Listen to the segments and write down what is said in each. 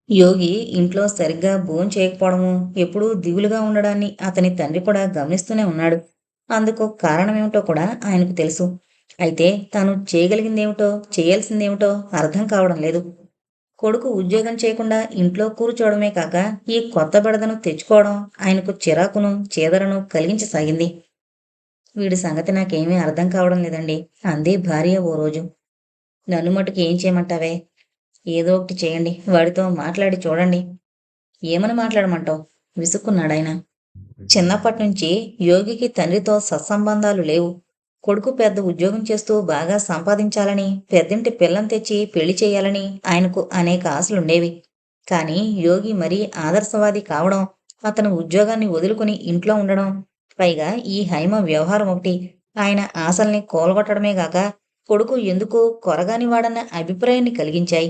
యోగి ఇంట్లో సరిగ్గా భోంచేయకపోవడము, ఎప్పుడూ దిగులుగా ఉండడాన్ని అతని తండ్రి కూడా గమనిస్తూనే ఉన్నాడు. అందుకు కారణమేమిటో కూడా ఆయనకు తెలుసు. అయితే తాను చేయగలిగిందేమిటో, చేయాల్సిందేమిటో అర్థం కావడం లేదు. కొడుకు ఉద్యోగం చేయకుండా ఇంట్లో కూర్చోవడమే కాక, ఈ కొత్త బెడదను తెచ్చుకోవడం ఆయనకు చిరాకును, చీదరను కలిగించసాగింది. వీడి సంగతి నాకేమీ అర్థం కావడం లేదండి అంది భార్య ఓ రోజు. నన్ను మటుకు ఏం చేయమంటావే? ఏదో ఒకటి చేయండి. వాడితో మాట్లాడి చూడండి. ఏమని మాట్లాడమంటావు? విసుక్కున్నాడాయన. చిన్నప్పట్నుంచి యోగికి తండ్రితో సత్సంబంధాలు లేవు. కొడుకు పెద్ద ఉద్యోగం చేస్తూ బాగా సంపాదించాలని, పెద్దింటి పిల్లని తెచ్చి పెళ్లి చేయాలని ఆయనకు అనేక ఆశలుండేవి. కానీ యోగి మరీ ఆదర్శవాది కావడం, అతను ఉద్యోగాన్ని వదులుకుని ఇంట్లో ఉండడం, పైగా ఈ హైమ వ్యవహారం ఒకటి ఆయన ఆశల్ని కూలగొట్టడమే గాక, కొడుకు ఎందుకు కొరగానివాడన్న అభిప్రాయాన్ని కలిగించాయి.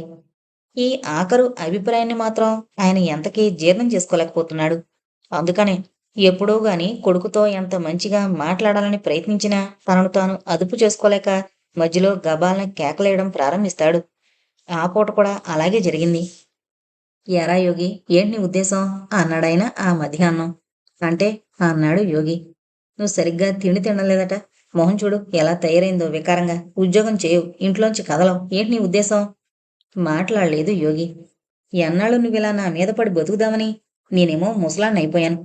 ఈ ఆఖరు అభిప్రాయాన్ని మాత్రం ఆయన ఎంతకీ జీర్ణం చేసుకోలేకపోతున్నాడు. అందుకనే ఎప్పుడో గాని కొడుకుతో ఎంత మంచిగా మాట్లాడాలని ప్రయత్నించినా తనను తాను అదుపు చేసుకోలేక మధ్యలో గబాల్న కేకలేయడం ప్రారంభిస్తాడు. ఆ పూట కూడా అలాగే జరిగింది. "ఏరా యోగి, ఏంటి నీ ఉద్దేశం?" అన్నాడాయన ఆ మధ్యాహ్నం. "అంటే" అన్నాడు యోగి. "నువ్వు సరిగ్గా తిండి తినలేదట. మొహం చూడు ఎలా తయారైందో వికారంగా. ఉద్యోగం చేయవు, ఇంట్లోంచి కదలవు. ఏంటి నీ ఉద్దేశం?" మాట్లాడలేదు యోగి. "ఎన్నాళ్ళు నువ్విలా నా మీద పడి బతుకుదామని? నేనేమో ముసలాన్నయిపోయాను.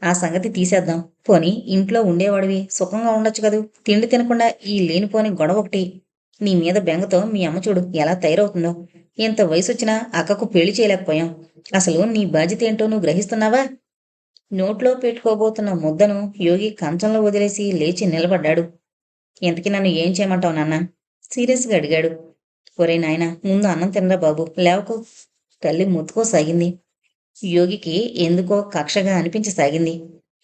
ఆ సంగతి తీసేద్దాం. పోనీ ఇంట్లో ఉండేవాడివి, సుఖంగా ఉండొచ్చు కదూ. తిండి తినకుండా ఈ లేనిపోని గొడవ ఒకటి. నీ మీద బెంగతో మీ అమ్మ చూడు ఎలా తయారవుతుందో. ఇంత వయసొచ్చినా అక్కకు పెళ్లి చేయలేకపోయాం. అసలు నీ బాధ్యత ఏంటో నువ్వు గ్రహిస్తున్నావా?" నోట్లో పెట్టుకోబోతున్న ముద్దను యోగి కంచంలో వదిలేసి లేచి నిలబడ్డాడు. "ఇంతకీ నన్ను ఏం చేయమంటావు నాన్నా?" సీరియస్‌గా అడిగాడు. "ఒరేయ్ నాయనా, ముందు అన్నం తినరా బాబు, లేవకు." తల్లి ముత్తుకోసాగింది. యోగికి ఎందుకో కక్షగా అనిపించసాగింది.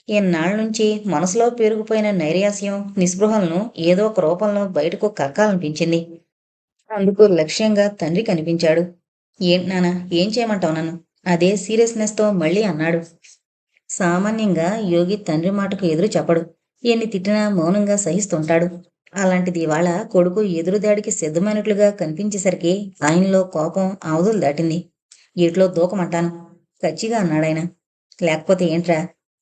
ఎన్నాళ్ళనుంచి మనసులో పేరుకుపోయిన నైరాస్యం, నిస్పృహలను ఏదో ఒక రూపంలో బయటకు కక్కాలనిపించింది. అందుకు లక్ష్యంగా తండ్రి కనిపించాడు. "ఏంటి నాన్నా, ఏం చేయమంటావు నన్ను?" అదే సీరియస్నెస్‌తో మళ్ళీ అన్నాడు. సామాన్యంగా యోగి తండ్రి మాటకు ఎదురు చెప్పడు. ఎన్ని తిట్టినా మౌనంగా సహిస్తుంటాడు. అలాంటిది ఇవాళ కొడుకు ఎదురుదాడికి సిద్ధమైనట్లుగా కనిపించేసరికి ఆయనలో కోపం అవధులు దాటింది. "ఈట్లో దూకమంటాను" కచ్చిగా అన్నాడాయన. "లేకపోతే ఏంట్రా?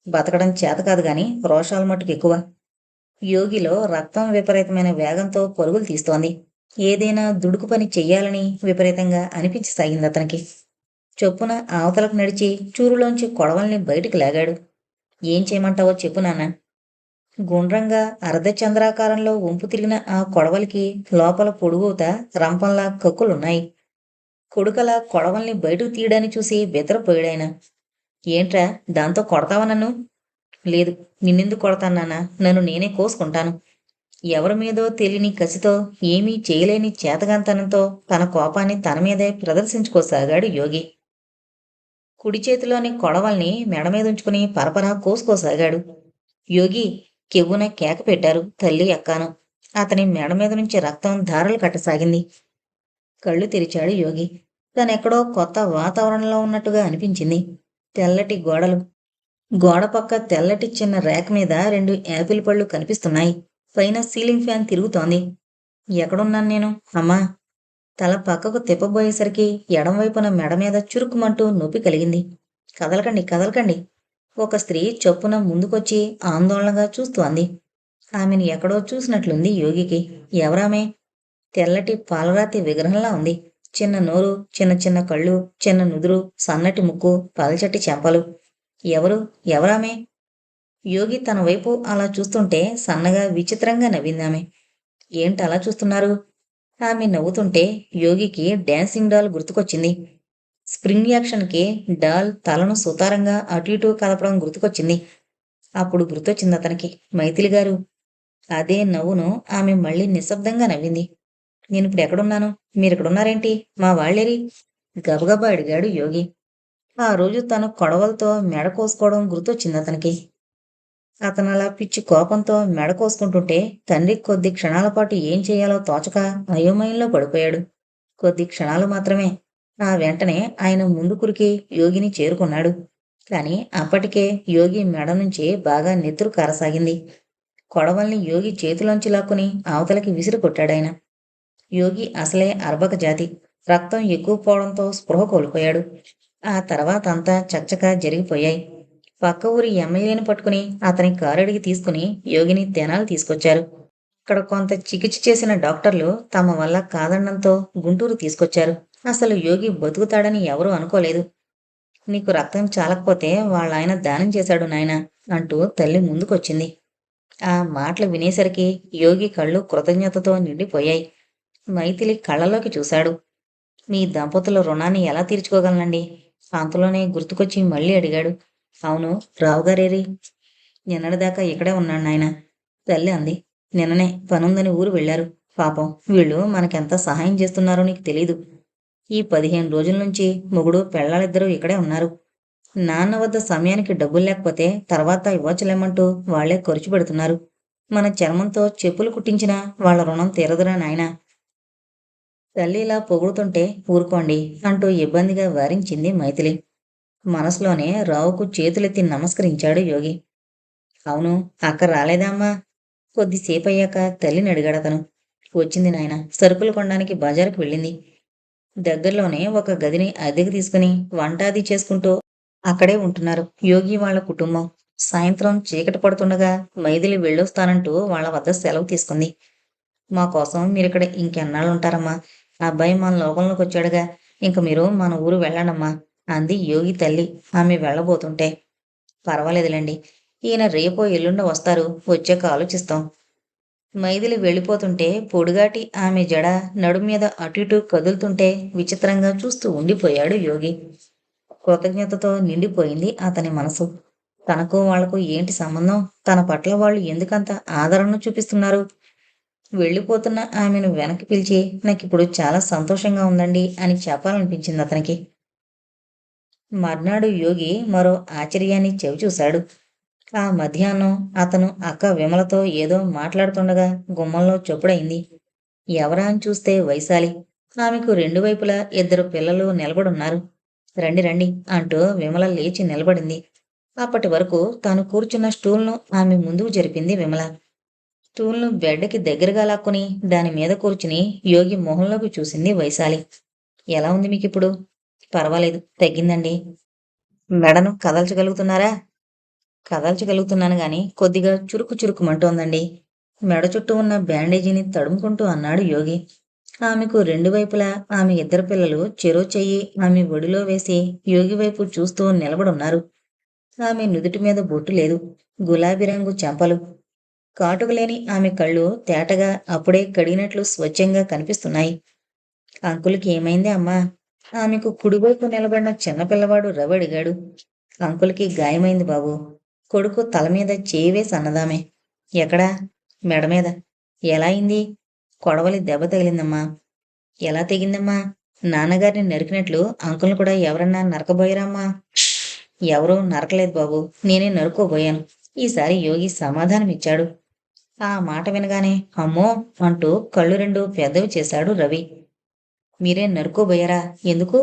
బతకడం చేతకాదు గాని రోషాలు మట్టుకు ఎక్కువ." యోగిలో రక్తం విపరీతమైన వేగంతో పరుగులు తీస్తోంది. ఏదైనా దుడుకు పని చెయ్యాలని విపరీతంగా అనిపించసాగిందతనికి. చొప్పున అవతలకు నడిచి చూరులోంచి కొడవల్ని బయటికి లాగాడు. "ఏం చేయమంటావో చెప్పు నాన్నా." గుండ్రంగా అర్ధచంద్రాకారంలో వంపు తిరిగిన ఆ కొడవలికి లోపల పొడుగుత రంపంలా కక్కులున్నాయి. కొడుకలా కొడవల్ని బయటకు తీయడాన్ని చూసి బెదరపోయాడాయన. "ఏంట్రా, దాంతో కొడతావా నన్ను?" "లేదు, నిన్నెందుకు కొడతాను నాన్నా, నన్ను నేనే కోసుకుంటాను." ఎవరి మీదో తెలియని కసితో, ఏమీ చేయలేని చేతగాంతనంతో తన కోపాన్ని తన మీదే ప్రదర్శించుకోసాగాడు యోగి. కుడి చేతిలోని కొడవల్ని మెడ మీదుంచుకుని పరపరా కోసుకోసాగాడు. యోగి కెవ్వున కేక పెట్టారు తల్లి అక్కాను. అతని మెడ మీద నుంచి రక్తం ధారలు కట్టసాగింది. కళ్ళు తెరిచాడు యోగి. తనెక్కడో కొత్త వాతావరణంలో ఉన్నట్టుగా అనిపించింది. తెల్లటి గోడలు, గోడ పక్క తెల్లటి చిన్న రేక్ మీద 2 యాపిల్ పళ్ళు కనిపిస్తున్నాయి. పైన సీలింగ్ ఫ్యాన్ తిరుగుతోంది. "ఎక్కడున్నాను నేను? అమ్మా!" తల పక్కకు తిప్పబోయేసరికి ఎడంవైపున మెడ మీద చురుక్కుమంటూ నొప్పి కలిగింది. "కదలకండి, కదలకండి." ఒక స్త్రీ చొప్పున ముందుకొచ్చి ఆందోళనగా చూస్తూ అంది. ఆమెను ఎక్కడో చూసినట్లుంది యోగికి. ఎవరామె? తెల్లటి పాలరాతి విగ్రహంలా ఉంది. చిన్న నోరు, చిన్న చిన్న కళ్ళు, చిన్న నుదురు, సన్నటి ముక్కు, పల్చటి చెంపలు. ఎవరు? ఎవరామె? యోగి తన వైపు అలా చూస్తుంటే సన్నగా విచిత్రంగా నవ్విందామె. "ఏంటలా చూస్తున్నారు?" ఆమె నవ్వుతుంటే యోగికి డాన్సింగ్ డాల్ గుర్తుకొచ్చింది. స్ప్రింగ్ యాక్షన్‌కి డాల్ తలను సుతారంగా అటూ ఇటూ కదపడం గుర్తుకొచ్చింది. అప్పుడు గుర్తొచ్చిందతనికి మైథిలి గారు. అదే నవ్వును ఆమె మళ్ళీ నిశ్శబ్దంగా నవ్వింది. "నేనిప్పుడెక్కడున్నాను? మీరిక్కడున్నారేంటి? మా వాళ్ళేరి?" గబగబా అడిగాడు యోగి. ఆ రోజు తను కొడవలితో మెడ కోసుకోవడం గుర్తొచ్చిందతనికి. అతనలా పిచ్చి కోపంతో మెడ కోసుకుంటుంటే తండ్రి కొద్ది క్షణాల పాటు ఏం చెయ్యాలో తోచక అయోమయంలో పడిపోయాడు. కొద్ది క్షణాలు మాత్రమే. ఆ వెంటనే ఆయన ముందుకురికి యోగిని చేరుకున్నాడు. కాని అప్పటికే యోగి మెడ నుంచి బాగా నెత్తురు కారసాగింది. కొడవల్ని యోగి చేతిలోంచి లాక్కుని అవతలకి విసిరి కొట్టాడాయన. యోగి అసలే అర్భక జాతి. రక్తం ఎక్కువ పోవడంతో స్పృహ కోల్పోయాడు. ఆ తర్వాత అంతా చకచకా జరిగిపోయాయి. పక్క ఊరి ఎమ్మెల్యేని పట్టుకుని అతని కారడిగి తీసుకుని యోగిని తెనాలి తీసుకొచ్చారు. అక్కడ కొంత చికిత్స చేసిన డాక్టర్లు తమ వల్ల కాదనడంతో గుంటూరు తీసుకొచ్చారు. అసలు యోగి బతుకుతాడని ఎవరూ అనుకోలేదు. నీకు రక్తం చాలకపోతే వాళ్ళాయన దానం చేశాడు నాయనా అంటూ తల్లి ముందుకొచ్చింది. ఆ మాటలు వినేసరికి యోగి కళ్ళు కృతజ్ఞతతో నిండిపోయాయి. మైథిలి కళ్ళలోకి చూశాడు. మీ దంపతుల రుణాన్ని ఎలా తీర్చుకోగలనండి? అంతలోనే గుర్తుకొచ్చి మళ్ళీ అడిగాడు. అవును, రావుగారేరి? నిన్నటిదాకా ఇక్కడే ఉన్నాడు నాయనా, తల్లి అంది. నిన్ననే పనుందని ఊరు వెళ్ళారు. పాపం వీళ్ళు మనకెంత సహాయం చేస్తున్నారో నీకు తెలీదు. ఈ 15 రోజుల నుంచి మొగుడు పెళ్ళాలిద్దరూ ఇక్కడే ఉన్నారు. నాన్న వద్ద సమయానికి డబ్బులు లేకపోతే తర్వాత ఇవ్వచ్చులేమంటూ వాళ్లే ఖర్చు పెడుతున్నారు. మన చర్మంతో చెప్పులు కుట్టించినా వాళ్ళ రుణం తీరదురా నాయనా. తల్లి ఇలా పొగుడుతుంటే ఊరుకోండి అంటూ ఇబ్బందిగా వారించింది మైథిలి. మనసులోనే రావుకు చేతులెత్తి నమస్కరించాడు యోగి. అవును, అక్క రాలేదా అమ్మా? కొద్దిసేపయ్యాక తల్లిని అడిగాడతను. వచ్చింది నాయన, సరుకులు కొనడానికి బజారుకు వెళ్ళింది. దగ్గరలోనే ఒక గదిని అద్దెకు తీసుకుని వంట అది చేసుకుంటూ అక్కడే ఉంటున్నారు యోగి వాళ్ళ కుటుంబం. సాయంత్రం చీకటి పడుతుండగా మైథిలి వెళ్ళొస్తానంటూ వాళ్ళ వద్ద సెలవు తీసుకుంది. మా కోసం మీరిక్కడ ఇంకెన్నాళ్ళుంటారమ్మా? ఆ అబ్బాయి మన లోకంలోకి వచ్చాడుగా, ఇంక మీరు మన ఊరు వెళ్ళండమ్మా అంది యోగి తల్లి ఆమె వెళ్ళబోతుంటే. పర్వాలేదులేండి, ఈయన రేపో ఎల్లుండో వస్తారు, వచ్చాక ఆలోచిస్తాం. మైథిలి వెళ్ళిపోతుంటే పొడుగాటి ఆమె జడ నడుం మీద అటు ఇటు కదులుతుంటే విచిత్రంగా చూస్తూ ఉండిపోయాడు యోగి. కృతజ్ఞతతో నిండిపోయింది అతని మనసు. తనకు వాళ్లకు ఏంటి సంబంధం? తన పట్ల వాళ్ళు ఎందుకంత ఆదరణ చూపిస్తున్నారు? వెళ్ళిపోతున్న ఆమెను వెనక్కి పిలిచి నాకిప్పుడు చాలా సంతోషంగా ఉందండి అని చెప్పాలనిపించింది అతనికి. మర్నాడు యోగి మరో ఆశ్చర్యాన్ని చవిచూశాడు. ఆ మధ్యాహ్నం అతను అక్క విమలతో ఏదో మాట్లాడుతుండగా గుమ్మంలో చొప్పుడైంది. ఎవరా అని చూస్తే వైశాలి. ఆమెకు రెండు వైపులా ఇద్దరు పిల్లలు నిలబడున్నారు. రండి రండి అంటూ విమల లేచి నిలబడింది. అప్పటి వరకు తాను కూర్చున్న స్టూల్ను ఆమె ముందుకు జరిపింది విమల. స్టూల్ను బెడ్కి దగ్గరగా లాక్కుని దాని మీద కూర్చుని యోగి మొహంలోకి చూసింది వైశాలి. ఎలా ఉంది మీకిప్పుడు? పర్వాలేదు, తగ్గిందండి. మెడను కదల్చగలుగుతున్నారా? కదల్చగలుగుతున్నాను గాని కొద్దిగా చురుకు చురుకుమంటోందండి. మెడ చుట్టూ ఉన్న బ్యాండేజీని తడుముకుంటూ అన్నాడు యోగి. ఆమెకు రెండు వైపులా ఆమె ఇద్దరు పిల్లలు చెరో చెయ్యి ఆమె ఒడిలో వేసి యోగి వైపు చూస్తూ నిలబడున్నారు. ఆమె నుదుటి మీద బొట్టు లేదు. గులాబీ రంగు చెంపలు. కాటుకలేని ఆమె కళ్ళు తేటగా అప్పుడే కడిగినట్లు స్వచ్ఛంగా కనిపిస్తున్నాయి. అంకుల్కి ఏమైంది అమ్మా? ఆమెకు కుడివైపు నిలబడిన చిన్నపిల్లవాడు రవి అడిగాడు. అంకుల్కి గాయమైంది బాబు. కొడుకు తల మీద చేయి వేసి అన్నదామె. ఎక్కడా? మెడ మీద. ఎలా అయింది? కొడవలి దెబ్బ తగిలిందమ్మా. ఎలా తెగిందమ్మా? నాన్నగారిని నరికినట్లు అంకుల్ని కూడా ఎవరన్నా నరకబోయారమ్మా? ఎవరూ నరకలేదు బాబు, నేనే నరుకోబోయాను. ఈసారి యోగి సమాధానమిచ్చాడు. ఆ మాట వినగానే అమ్మో అంటూ కళ్ళు రెండు పెద్దవి చేశాడు రవి. మీరే నరుకోబోయారా? ఎందుకు?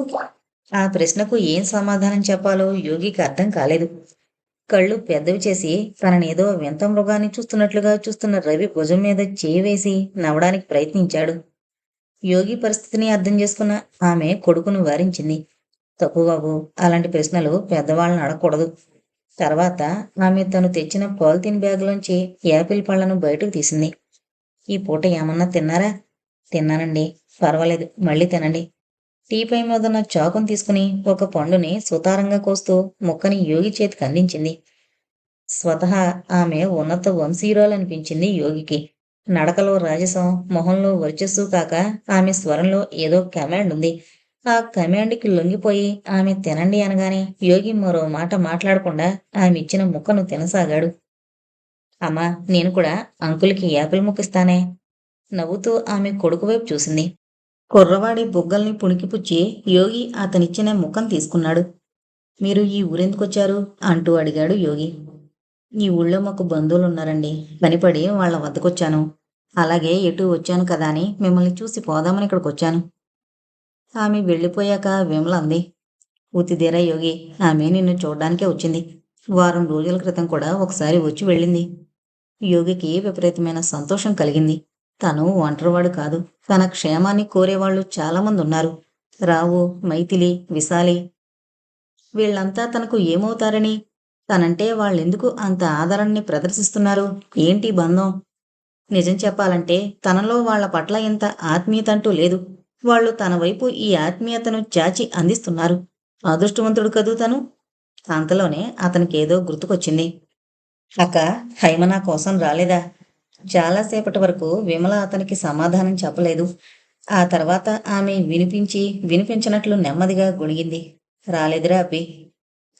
ఆ ప్రశ్నకు ఏం సమాధానం చెప్పాలో యోగికి అర్థం కాలేదు. కళ్ళు పెద్దవి చేసి తననేదో వింత మృగాన్ని చూస్తున్నట్లుగా చూస్తున్న రవి భుజం మీద చేయి వేసి నవ్వడానికి ప్రయత్నించాడు. యోగి పరిస్థితిని అర్థం చేసుకున్న ఆమె కొడుకును వారించింది. తప్పు బాబు, అలాంటి ప్రశ్నలు పెద్దవాళ్ళని అడగకూడదు. తర్వాత ఆమె తను తెచ్చిన పాలిథిన్ బ్యాగులోంచి యాపిల్ పళ్లను బయటకు తీసింది. ఈ పూట ఏమన్నా తిన్నారా? తిన్నానండి. పర్వాలేదు, మళ్ళీ తినండి. టీపై మీదున్న చాకును తీసుకుని ఒక పండుని సుతారంగా కోస్తూ ముక్కని యోగి చేతికి అందించింది. స్వతహా ఆమె ఉన్నత వంశీయురాలనిపించింది యోగికి. నడకలో రాజసం, మొహంలో వర్చస్సు కాక ఆమె స్వరంలో ఏదో కమాండ్ ఉంది. ఆ కమాండ్కి లొంగిపోయి ఆమె తినండి అనగానే యోగి మరో మాట మాట్లాడకుండా ఆమె ఇచ్చిన ముక్కను తినసాగాడు. అమ్మా, నేను కూడా అంకుల్కి యాపిల్ ముక్కిస్తానే. నవ్వుతూ ఆమె కొడుకు వైపు చూసింది. కుర్రవాడి బుగ్గల్ని పుణికిపుచ్చి యోగి అతనిచ్చిన ముక్కను తీసుకున్నాడు. మీరు ఈ ఊరెందుకొచ్చారు అంటూ అడిగాడు యోగి. ఈ ఊళ్ళో మాకు బంధువులున్నారండి, పనిపడి వాళ్ళ వద్దకొచ్చాను. అలాగే ఎటూ వచ్చాను కదా అని మిమ్మల్ని చూసి పోదామని ఇక్కడికొచ్చాను. ఆమె వెళ్ళిపోయాక విమల అంది. ఉత్తిదేరా యోగి, ఆమె నిన్ను చూడ్డానికే వచ్చింది. వారం రోజుల క్రితం కూడా ఒకసారి వచ్చి వెళ్ళింది. యోగికి విపరీతమైన సంతోషం కలిగింది. తను ఒంటరివాడు కాదు, తన క్షేమాన్ని కోరేవాళ్లు చాలామంది ఉన్నారు. రావు, మైథిలి, విశాలి వీళ్ళంతా తనకు ఏమవుతారని, తనంటే వాళ్ళెందుకు అంత ఆదరణని ప్రదర్శిస్తున్నారు? ఏంటి బంధం? నిజం చెప్పాలంటే తనలో వాళ్ళ పట్ల ఇంత ఆత్మీయతంటూ లేదు. వాళ్ళు తన వైపు ఈ ఆత్మీయతను చాచి అందిస్తున్నారు. అదృష్టవంతుడు కదూ తను. అంతలోనే అతనికేదో గుర్తుకొచ్చింది. అక్క, హైమ నా కోసం రాలేదా? చాలాసేపటి వరకు విమల అతనికి సమాధానం చెప్పలేదు. ఆ తర్వాత ఆమె వినిపించినట్లు నెమ్మదిగా గొణిగింది. రాలేదురా అబ్బి.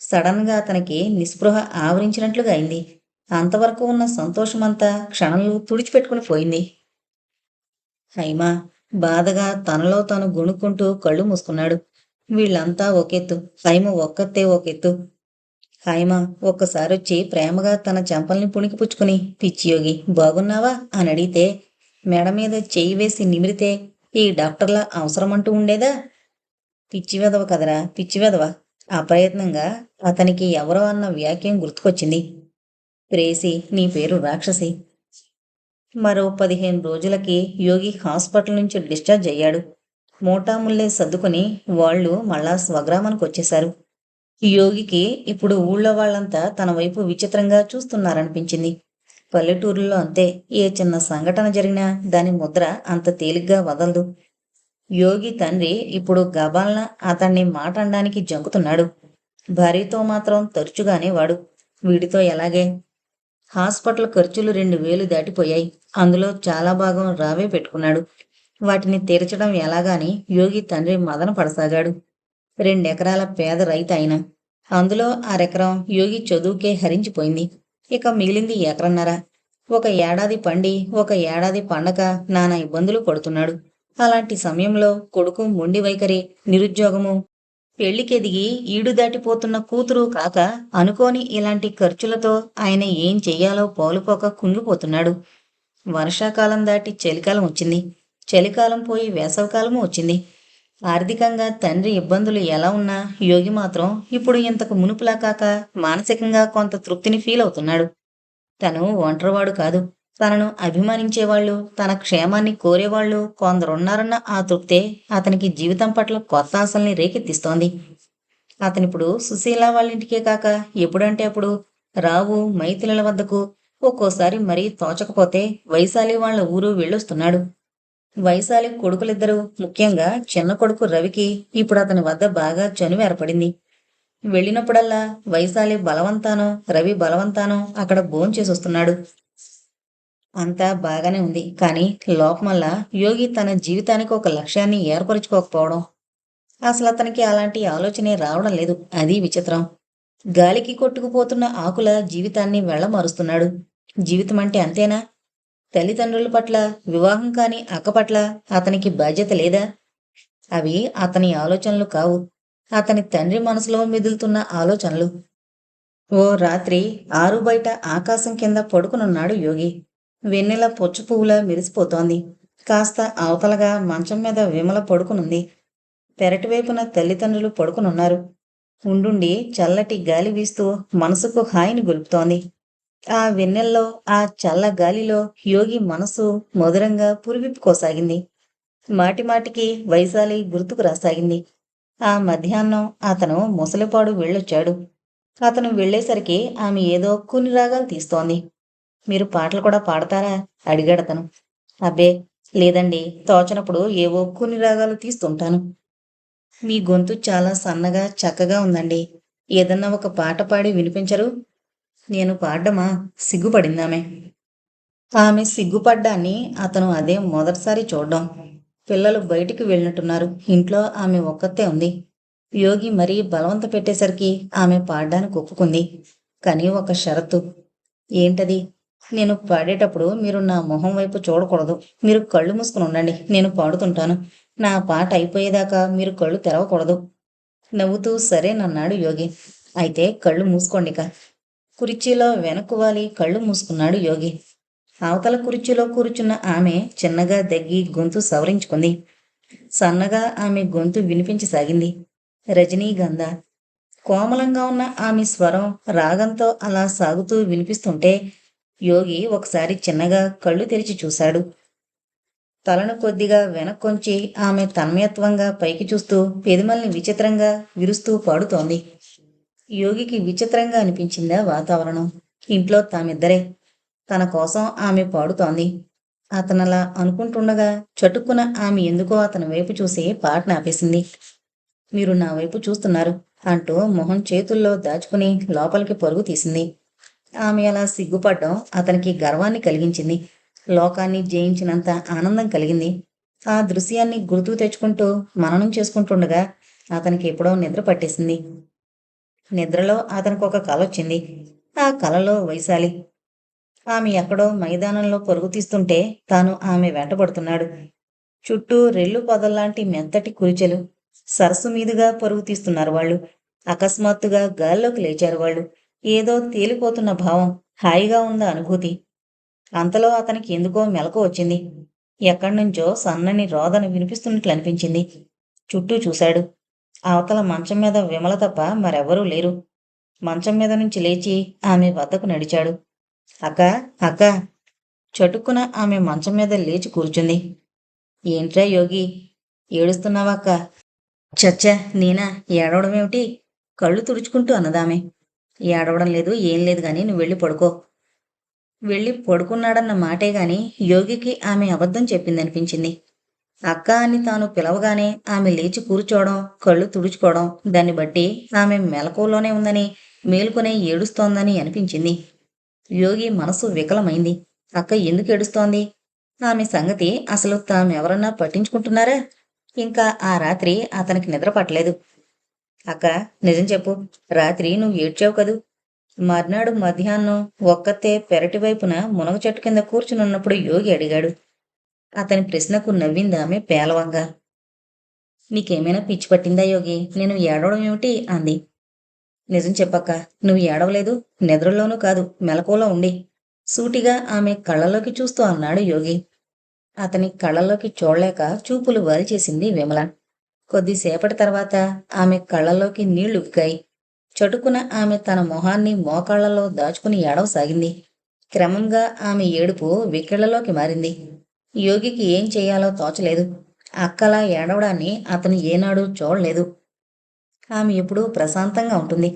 సడన్ గా అతనికి నిస్పృహ ఆవరించినట్లుగా అయింది. అంతవరకు ఉన్న సంతోషమంతా క్షణంలో తుడిచిపెట్టుకుని పోయింది. హైమా బాధగా తనలో తాను గొణుక్కుంటూ కళ్ళు మూసుకున్నాడు. వీళ్ళంతా ఒకెత్తు, హైమ ఒక్కతే ఒకెత్తు. హైమ ఒక్కసారొచ్చి ప్రేమగా తన చెంపల్ని పుణికిపుచ్చుకుని, పిచ్చియోగి బాగున్నావా అని అడిగితే, మెడ మీద చెయ్యి వేసి నిమిరితే ఈ డాక్టర్ల అవసరమంటూ ఉండేదా? పిచ్చి వెధవ కదరా, పిచ్చి వెధవ. అప్రయత్నంగా అతనికి ఎవరో అన్న వాక్యం గుర్తుకొచ్చింది. ప్రేసి, నీ పేరు రాక్షసి. మరో 15 రోజులకి యోగి హాస్పిటల్ నుంచి డిశ్చార్జ్ అయ్యాడు. మోటాముల్లే సర్దుకుని వాళ్ళు మళ్ళా స్వగ్రామానికి వచ్చేశారు. యోగికి ఇప్పుడు ఊళ్ళో వాళ్ళంతా తన వైపు విచిత్రంగా చూస్తున్నారనిపించింది. పల్లెటూరుల్లో అంతే, ఏ చిన్న సంఘటన జరిగినా దాని ముద్ర అంత తేలిగ్గా వదలదు. యోగి తండ్రి ఇప్పుడు గబాల్న అతన్ని మాట అనడానికి జంకుతున్నాడు. భార్యతో మాత్రం తరచుగానే వాడు. వీడితో ఎలాగే? హాస్పిటల్ ఖర్చులు 2000 దాటిపోయాయి. అందులో చాలా భాగం రావే పెట్టుకున్నాడు. వాటిని తీర్చడం ఎలాగాని యోగి తండ్రి మదన పడసాగాడు. 2 ఎకరాల పేద రైతు ఆయన. అందులో అరెకరం యోగి చదువుకే హరించిపోయింది. ఇక మిగిలింది ఎకరన్నర. ఒక ఏడాది పండి ఒక ఏడాది పండక నానా ఇబ్బందులు పడుతున్నాడు. అలాంటి సమయంలో కొడుకు మొండి వైఖరి, నిరుద్యోగము, పెళ్లికెదిగి ఈడు దాటిపోతున్న కూతురు కాక అనుకోని ఇలాంటి ఖర్చులతో ఆయన ఏం చెయ్యాలో పాలుపోక కుంగిపోతున్నాడు. వర్షాకాలం దాటి చలికాలం వచ్చింది. చలికాలం పోయి వేసవికాలము వచ్చింది. ఆర్థికంగా తండ్రి ఇబ్బందులు ఎలా ఉన్నా యోగి మాత్రం ఇప్పుడు ఇంతకు మునుపులా కాక మానసికంగా కొంత తృప్తిని ఫీల్ అవుతున్నాడు. తను ఒంటరివాడు కాదు. తనను అభిమానించేవాళ్ళు, తన క్షేమాన్ని కోరేవాళ్ళు కొందరున్నారన్న ఆ తృప్తే అతనికి జీవితం పట్ల కొత్త ఆశల్ని రేకెత్తిస్తోంది. అతనిప్పుడు సుశీల వాళ్ళింటికే కాక ఎప్పుడంటే అప్పుడు రావు, మైథిలుల వద్దకు, ఒక్కోసారి మరీ తోచకపోతే వైశాలి వాళ్ళ ఊరు వెళ్ళొస్తున్నాడు. వైశాలి కొడుకులిద్దరూ, ముఖ్యంగా చిన్న కొడుకు రవికి ఇప్పుడు అతని వద్ద బాగా చనువు ఏర్పడింది. వెళ్ళినప్పుడల్లా వైశాలి బలవంతానో రవి బలవంతానో అక్కడ భోంచేసొస్తున్నాడు. అంతా బాగానే ఉంది. కానీ లోపమల్లా యోగి తన జీవితానికి ఒక లక్ష్యాన్ని ఏర్పరచుకోకపోవడం. అసలు అతనికి అలాంటి ఆలోచనే రావడం లేదు. అది విచిత్రం. గాలికి కొట్టుకుపోతున్న ఆకుల జీవితాన్ని వెళ్ళమారుస్తున్నాడు. జీవితం అంటే అంతేనా? తల్లిదండ్రుల పట్ల, వివాహం కాని అక్క పట్ల అతనికి బాధ్యత లేదా? అవి అతని ఆలోచనలు కావు. అతని తండ్రి మనసులో మెదులుతున్న ఆలోచనలు. ఓ రాత్రి ఆరుబయట ఆకాశం కింద పడుకునున్నాడు యోగి. వెన్నెల పొచ్చు పువ్వులా మెరిసిపోతోంది. కాస్త అవతలగా మంచం మీద విమల పడుకునుంది. పెరటివైపున తల్లిదండ్రులు పడుకునున్నారు. ఉండుండి చల్లటి గాలి వీస్తూ మనసుకు హాయిని గొలుపుతోంది. ఆ వెన్నెల్లో, ఆ చల్ల గాలిలో యోగి మనసు మధురంగా పురివిప్పుకోసాగింది. మాటిమాటికి వైశాలి గుర్తుకు రాసాగింది. ఆ మధ్యాహ్నం అతను ముసలిపాడు వెళ్ళొచ్చాడు. అతను వెళ్ళేసరికి ఆమె ఏదో కొన్ని రాగాలు తీస్తోంది. మీరు పాటలు కూడా పాడతారా? అడిగాడతను. అబ్బే లేదండి, తోచనప్పుడు ఏవో కొన్ని రాగాలు తీస్తుంటాను. మీ గొంతు చాలా సన్నగా చక్కగా ఉందండి. ఏదన్నా ఒక పాట పాడి వినిపించరు? నేను పాడ్డమా? సిగ్గుపడిందామె. ఆమె సిగ్గుపడ్డాన్ని అతను అదే మొదటిసారి చూడ్డం. పిల్లలు బయటికి వెళ్ళినట్టున్నారు. ఇంట్లో ఆమె ఒక్కతే ఉంది. యోగి మరీ బలవంత పెట్టేసరికి ఆమె పాడ్డానికి ఒప్పుకుంది. కానీ ఒక షరతు. ఏంటది? నేను పాడేటప్పుడు మీరు నా మొహం వైపు చూడకూడదు. మీరు కళ్ళు మూసుకుని ఉండండి. నేను పాడుతుంటాను. నా పాట అయిపోయేదాకా మీరు కళ్ళు తెరవకూడదు. నవ్వుతూ సరేనన్నాడు యోగి. అయితే కళ్ళు మూసుకోండిక. కుర్చీలో వెనక్కు వాలి కళ్ళు మూసుకున్నాడు యోగి. అవతల కుర్చీలో కూర్చున్న ఆమె చిన్నగా దగ్గి గొంతు సవరించుకుంది. సన్నగా ఆమె గొంతు వినిపించసాగింది. రజనీగంధ. కోమలంగా ఉన్న ఆమె స్వరం రాగంతో అలా సాగుతూ వినిపిస్తుంటే యోగి ఒకసారి చిన్నగా కళ్ళు తెరిచి చూశాడు. తలను కొద్దిగా వెనక్కొంచి ఆమె తన్మయత్వంగా పైకి చూస్తూ పెదిమల్ని విచిత్రంగా విరుస్తూ పాడుతోంది. యోగికి విచిత్రంగా అనిపించిందా వాతావరణం. ఇంట్లో తామిద్దరే. తన కోసం ఆమె పాడుతోంది. అతనలా అనుకుంటుండగా చటుక్కున ఆమె ఎందుకో అతని వైపు చూసి పాటను ఆపేసింది. మీరు నా వైపు చూస్తున్నారు అంటూ మొహం చేతుల్లో దాచుకుని లోపలికి పరుగు తీసింది. ఆమె అలా సిగ్గుపడ్డం అతనికి గర్వాన్ని కలిగించింది. లోకాన్ని జయించినంత ఆనందం కలిగింది. ఆ దృశ్యాన్ని గుర్తుకు తెచ్చుకుంటూ మననం చేసుకుంటుండగా అతనికి ఎప్పుడో నిద్ర పట్టేసింది. నిద్రలో అతనికి ఒక కల వచ్చింది. ఆ కలలో వైశాలి. ఆమె ఎక్కడో మైదానంలో పరుగు తీస్తుంటే తాను ఆమె వెంటబడుతున్నాడు. చుట్టూ రెల్లు పొదల్లాంటి మెత్తటి కురిచెలు. సరస్సు మీదుగా పరుగు తీస్తున్నారు వాళ్ళు. అకస్మాత్తుగా గాల్లోకి లేచారు వాళ్ళు. ఏదో తేలిపోతున్న భావం, హాయిగా ఉన్న అనుభూతి. అంతలో అతనికి ఎందుకో మెలకు వచ్చింది. ఎక్కడ్నుంచో సన్నని రోదన వినిపిస్తున్నట్లు అనిపించింది. చుట్టూ చూశాడు. అవతల మంచం మీద విమల తప్ప మరెవరూ లేరు. మంచం మీద నుంచి లేచి ఆమె వద్దకు నడిచాడు. అక్క, అక్క! చటుక్కున ఆమె మంచం మీద లేచి కూర్చుంది. ఏంట్రా యోగి, ఏడుస్తున్నావక్క? చచ్చా, నేనా? ఏడవడమేమిటి? కళ్ళు తుడుచుకుంటూ అన్నదామె. ఏడవడం లేదు, ఏం లేదు గాని నువ్వు వెళ్ళి పడుకో. వెళ్ళి పడుకున్నాడన్న మాటే గాని యోగికి ఆమె అబద్ధం చెప్పిందనిపించింది. అక్క అని తాను పిలవగానే ఆమె లేచి కూర్చోవడం, కళ్ళు తుడుచుకోవడం, దాన్ని బట్టి ఆమె మెలకువలోనే ఉందని, మేలుకునే ఏడుస్తోందని అనిపించింది. యోగి మనసు వికలమైంది. అక్క ఎందుకు ఏడుస్తోంది? ఆమె సంగతి అసలు తామెవరన్నా పట్టించుకుంటున్నారా? ఇంకా ఆ రాత్రి అతనికి నిద్ర పట్టలేదు. అక్క, నిజం చెప్పు, రాత్రి నువ్వు ఏడ్చావు కదూ? మర్నాడు మధ్యాహ్నం ఒక్కతే పెరటి వైపున మునగ చెట్టు కింద కూర్చునున్నప్పుడు యోగి అడిగాడు. అతని ప్రశ్నకు నవ్విందామె పేలవంగా. నీకేమైనా పిచ్చి పట్టిందా యోగి? నేను ఏడవడం ఏమిటి? అంది. నిజం చెప్పక్క, నువ్వు ఏడవలేదు. నిద్రలోనూ కాదు, మెలకువలో ఉండి. సూటిగా ఆమె కళ్ళలోకి చూస్తూ అన్నాడు యోగి. అతని కళ్ళలోకి చూడలేక చూపులు వాల్చేసింది విమల. కొద్దిసేపటి తర్వాత ఆమె కళ్ళలోకి నీళ్లుక్కాయి. చటుకున ఆమె తన మొహాన్ని మోకాళ్లలో దాచుకుని ఏడవసాగింది. క్రమంగా ఆమె ఏడుపు విక్కిళ్లలోకి మారింది. యోగికి ఏం చెయ్యాలో తోచలేదు. అక్కలా ఏడవడాన్ని అతను ఏనాడూ చూడలేదు. ఆమె ఎప్పుడూ ప్రశాంతంగా ఉంటుంది.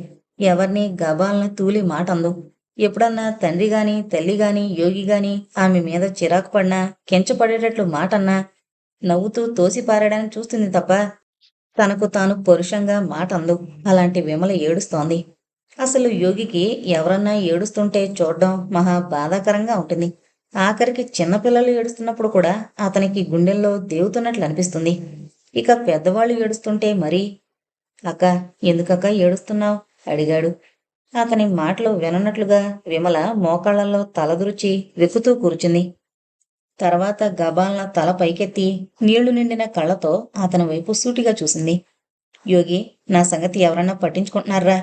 ఎవర్నీ గబాల్న తూలి మాటందు. ఎప్పుడన్నా తండ్రిగాని తల్లిగాని యోగిగాని ఆమె మీద చిరాకు పడినా, కించపడేటట్లు మాటన్నా నవ్వుతూ తోసిపారేయడానికి చూస్తుంది తప్ప తనకు తాను పరుషంగా మాటందు. అలాంటి విమల ఏడుస్తోంది. అసలు యోగికి ఎవరన్నా ఏడుస్తుంటే చూడ్డం మహా బాధాకరంగా ఉంటుంది. ఆఖరికి చిన్నపిల్లలు ఏడుస్తున్నప్పుడు కూడా అతనికి గుండెల్లో దేవుతున్నట్లు అనిపిస్తుంది. ఇక పెద్దవాళ్ళు ఏడుస్తుంటే మరీ. అక్క, ఎందుకక్క ఏడుస్తున్నావు? అడిగాడు. అతని మాటలు విననట్లుగా విమల మోకాళ్లలో తలదురుచి వెక్కుతూ కూర్చుంది. తర్వాత గబాల్న తల పైకెత్తి నీళ్లు నిండిన కళ్ళతో అతని వైపు సూటిగా చూసింది. యోగి, నా సంగతి ఎవరన్నా పట్టించుకుంటున్నారా?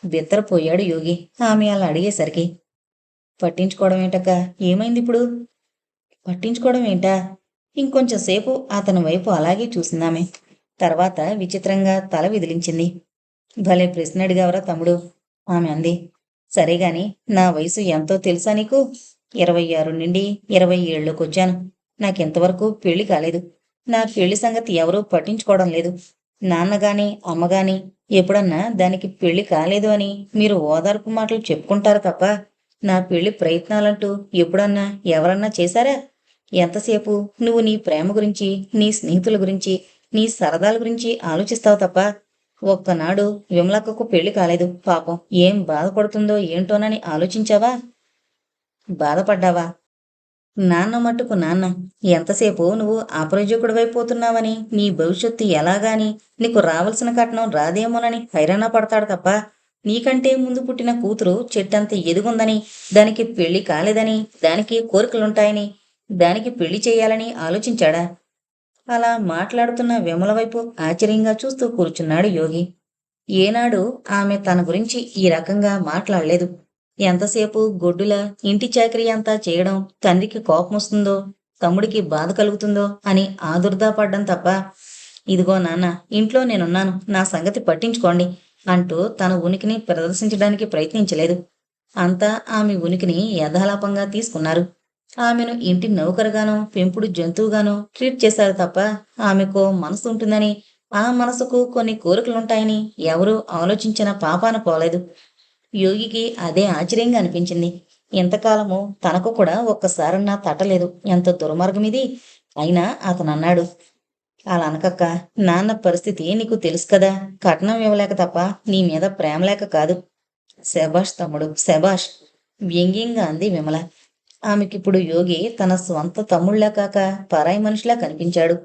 బిత్తరపోయాడు యోగి ఆమె అలా అడిగేసరికి. పట్టించుకోవడం ఏంటక్క? ఏమైంది ఇప్పుడు? పట్టించుకోవడం ఏంటా? ఇంకొంచెం సేపు అతని వైపు అలాగే చూసిందామె. తర్వాత విచిత్రంగా తల విదిలించింది. భలే ప్రశ్న అడిగావరా తమ్ముడు, ఆమె అంది. సరేగాని నా వయసు ఎంతో తెలుసా నీకు? 26 నుండి 27లోకొచ్చాను. నాకెంతవరకు పెళ్లి కాలేదు. నా పెళ్లి సంగతి ఎవరూ పట్టించుకోవడం లేదు. నాన్నగాని అమ్మగాని ఎప్పుడన్నా దానికి పెళ్లి కాలేదు అని మీరు ఓదార్పు మాటలు చెప్పుకుంటారు తప్ప నా పెళ్లి ప్రయత్నాలంటూ ఎప్పుడన్నా ఎవరన్నా చేశారా? ఎంతసేపు నువ్వు నీ ప్రేమ గురించి, నీ స్నేహితుల గురించి, నీ సరదాల గురించి ఆలోచిస్తావు తప్ప ఒక్కనాడు విమలక్కకు పెళ్లి కాలేదు, పాపం ఏం బాధపడుతుందో ఏంటోనని ఆలోచించావా? బాధపడ్డావా? నాన్న మట్టుకు నాన్న. ఎంతసేపు నువ్వు అప్రయోజకుడివైపోతున్నావని, నీ భవిష్యత్తు ఎలాగాని, నీకు రావలసిన కట్నం రాదేమోనని హైరాణ పడతాడు తప్ప నీకంటే ముందు పుట్టిన కూతురు చెట్టంత ఎదుగుందని, దానికి పెళ్లి కాలేదని, దానికి కోరికలుంటాయని, దానికి పెళ్లి చేయాలని ఆలోచించాడా? అలా మాట్లాడుతున్న విమల వైపు ఆశ్చర్యంగా చూస్తూ కూర్చున్నాడు యోగి. ఏనాడు ఆమె తన గురించి ఈ రకంగా మాట్లాడలేదు. ఎంతసేపు గొడ్డులా ఇంటి చాకరీ అంతా చేయడం తండ్రికి కోపమొస్తుందో, తమ్ముడికి బాధ కలుగుతుందో అని ఆదుర్దా పడ్డం తప్ప, ఇదిగో నాన్న, ఇంట్లో నేనున్నాను, నా సంగతి పట్టించుకోండి అంటూ తన ఉనికిని ప్రదర్శించడానికి ప్రయత్నించలేదు. అంతా ఆమె ఉనికిని యథాలాపంగా తీసుకున్నారు. ఆమెను ఇంటి నౌకరుగానో, పెంపుడు జంతువుగానో ట్రీట్ చేశారు తప్ప, ఆమెకో మనసు ఉంటుందని, ఆ మనసుకు కొన్ని కోరికలుంటాయని ఎవరూ ఆలోచించిన పాపాన పోలేదు. యోగికి అదే ఆశ్చర్యంగా అనిపించింది. ఇంతకాలము తనకు కూడా ఒక్కసారన్నా తట్టలేదు. ఎంత దుర్మార్గమిది! అయినా అతనన్నాడు, అలా అనకక్క. నాన్న పరిస్థితి నీకు తెలుసు కదా! కట్నం ఇవ్వలేక తప్ప నీ మీద ప్రేమ లేక కాదు. శభాష్ తమ్ముడు శభాష్! వ్యంగ్యంగా అంది విమల. ఆమెకిప్పుడు యోగి తన స్వంత తమ్ముళ్లా కాక పరాయి మనిషిలా కనిపించాడు.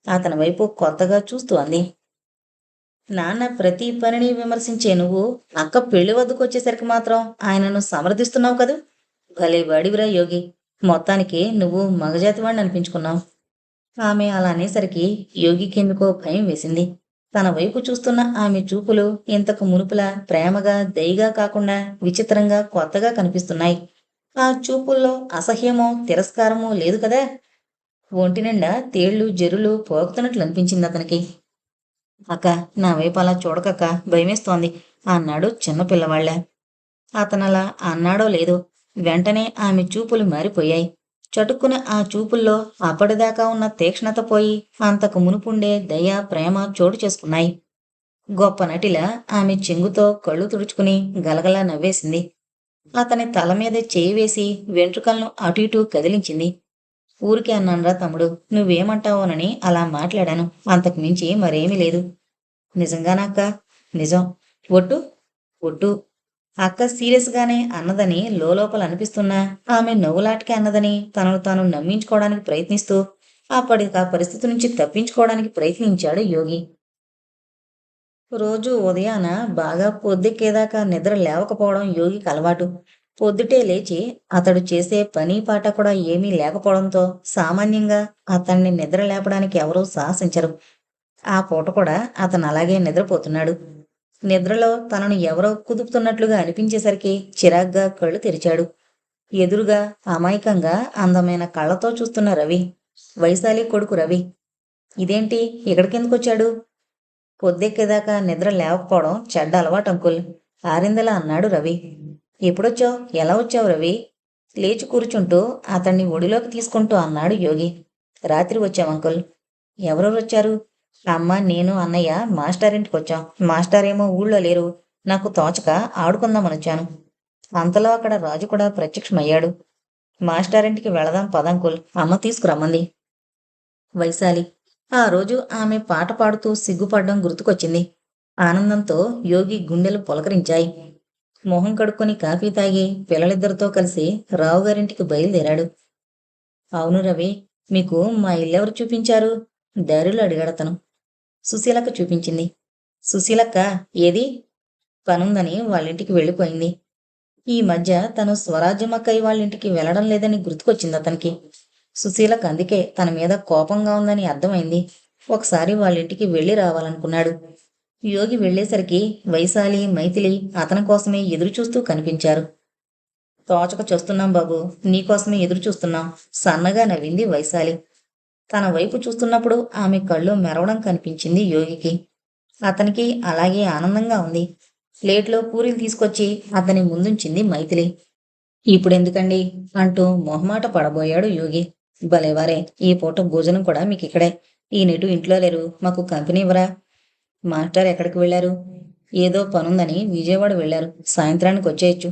అతని వైపు కొత్తగా చూస్తూ అంది. నాన్న ప్రతి పనిని విమర్శించే నువ్వు అక్క పెళ్లి వద్దకొచ్చేసరికి మాత్రం ఆయనను సమర్థిస్తున్నావు కదూ. భలే వాడివిరా యోగి. మొత్తానికి నువ్వు మగజాతివాణ్ణి అనిపించుకున్నావు. ఆమె అలా అనేసరికి యోగికెందుకో భయం వేసింది. తన వైపు చూస్తున్న ఆమె చూపులు ఇంతకు మునుపులా ప్రేమగా, దయగా కాకుండా విచిత్రంగా, కొత్తగా కనిపిస్తున్నాయి. ఆ చూపుల్లో అసహ్యమో, తిరస్కారమో లేదు కదా! ఒంటి నిండా తేళ్లు, జెర్రులు పోగుతున్నట్లు అనిపించింది అతనికి. అక్క, నా వైపు అలా చూడకక్క, భయమేస్తోంది అన్నాడు చిన్న పిల్లవాళ్ళ. అతనలా అన్నాడో లేదో, వెంటనే ఆమె చూపులు మారిపోయాయి. చటుక్కున ఆ చూపుల్లో అప్పటిదాకా ఉన్న తీక్ష్ణత పోయి అంతకు మునుపుండే దయ, ప్రేమ చోటు చేసుకున్నాయి. గొప్ప నటిలా ఆమె చెంగుతో కళ్ళు తుడుచుకుని గలగలా నవ్వేసింది. అతని తల మీద చేయి వేసి వెంట్రుకలను అటు ఇటూ కదిలించింది. ఊరికే అన్నాన్రా తమ్ముడు, నువ్వేమంటావోనని అలా మాట్లాడాను. అంతకు మించి మరేమీ లేదు. నిజంగానా అక్క? నిజం. ఒట్టు? ఒట్టు. అక్క సీరియస్‌గానే అన్నదని లోలోపల అనిపిస్తున్నా, ఆమె నవ్వులాటకే అన్నదని తనను తాను నమ్మించుకోవడానికి ప్రయత్నిస్తూ, అప్పటికా పరిస్థితి నుంచి తప్పించుకోవడానికి ప్రయత్నించాడు యోగి. రోజూ ఉదయాన బాగా పొద్దెక్కేదాకా నిద్ర లేవకపోవడం యోగికి అలవాటు. పొద్దుటే లేచి అతడు చేసే పనీ పాట కూడా ఏమీ లేకపోవడంతో సామాన్యంగా అతన్ని నిద్ర లేపడానికి ఎవరూ సాహసించరు. ఆ పూట కూడా అతను అలాగే నిద్రపోతున్నాడు. నిద్రలో తనను ఎవరో కుదుపుతున్నట్లుగా అనిపించేసరికి చిరాగ్గా కళ్ళు తెరిచాడు. ఎదురుగా అమాయకంగా అందమైన కళ్ళతో చూస్తున్న రవి. వైశాలి కొడుకు రవి. ఇదేంటి ఇక్కడికెందుకొచ్చాడు? పొద్దెక్కేదాకా నిద్ర లేవకపోవడం చెడ్డ అలవాటు అంకుల్. ఆరిందలా అన్నాడు రవి. ఎప్పుడొచ్చావు? ఎలా వచ్చావు రవి? లేచి కూర్చుంటూ అతన్ని ఒడిలోకి తీసుకుంటూ అన్నాడు యోగి. రాత్రి వచ్చాం అంకుల్. ఎవరెవరు వచ్చారు? అమ్మ, నేను, అన్నయ్య మాస్టారింటికొచ్చాం. మాస్టారేమో ఊళ్ళో లేరు. నాకు తోచక ఆడుకుందామనొచ్చాను. అంతలో అక్కడ రాజు కూడా ప్రత్యక్షమయ్యాడు. మాస్టారింటికి వెళదాం పదంకుల్, అమ్మ తీసుకురమ్మంది. వైశాలి. ఆ రోజు ఆమె పాట పాడుతూ సిగ్గుపడ్డం గుర్తుకొచ్చింది. ఆనందంతో యోగి గుండెలు పులకరించాయి. మొహం కడుక్కొని కాఫీ తాగి పిల్లలిద్దరితో కలిసి రావుగారింటికి బయలుదేరాడు. అవును రవి, మీకు మా ఇల్లెవరు చూపించారు? దారిలో అడిగాడతను. సుశీలక్క చూపించింది. సుశీలక్క ఏది? పనుందని వాళ్ళింటికి వెళ్ళిపోయింది. ఈ మధ్య తను స్వరాజ్యమక్కయ్య వాళ్ళింటికి వెళ్ళడం లేదని గుర్తుకొచ్చింది అతనికి. సుశీలకు అందుకే తన మీద కోపంగా ఉందని అర్థమైంది. ఒకసారి వాళ్ళింటికి వెళ్ళి రావాలనుకున్నాడు. యోగి వెళ్ళేసరికి వైశాలి, మైథిలి అతని కోసమే ఎదురుచూస్తూ కనిపించారు. తోచక చూస్తున్నాం బాబు, నీకోసమే ఎదురుచూస్తున్నాం సన్నగా నవ్వింది వైశాలి. తన వైపు చూస్తున్నప్పుడు ఆమె కళ్ళు మెరవడం కనిపించింది యోగికి. అతనికి అలాగే ఆనందంగా ఉంది. ప్లేట్లో పూరీలు తీసుకొచ్చి అతని ముందుంచింది మైథిలి. ఇప్పుడెందుకండి అంటూ మొహమాట పడబోయాడు యోగి. భలేవారే, ఈ పూట భోజనం కూడా మీకిక్కడే. ఈయనెటూ ఇంట్లో లేరు, మాకు కంపెనీ ఇవ్వరా? మాస్టర్ ఎక్కడికి వెళ్ళారు? ఏదో పనుందని విజయవాడ వెళ్ళారు. సాయంత్రానికి వచ్చేయచ్చు.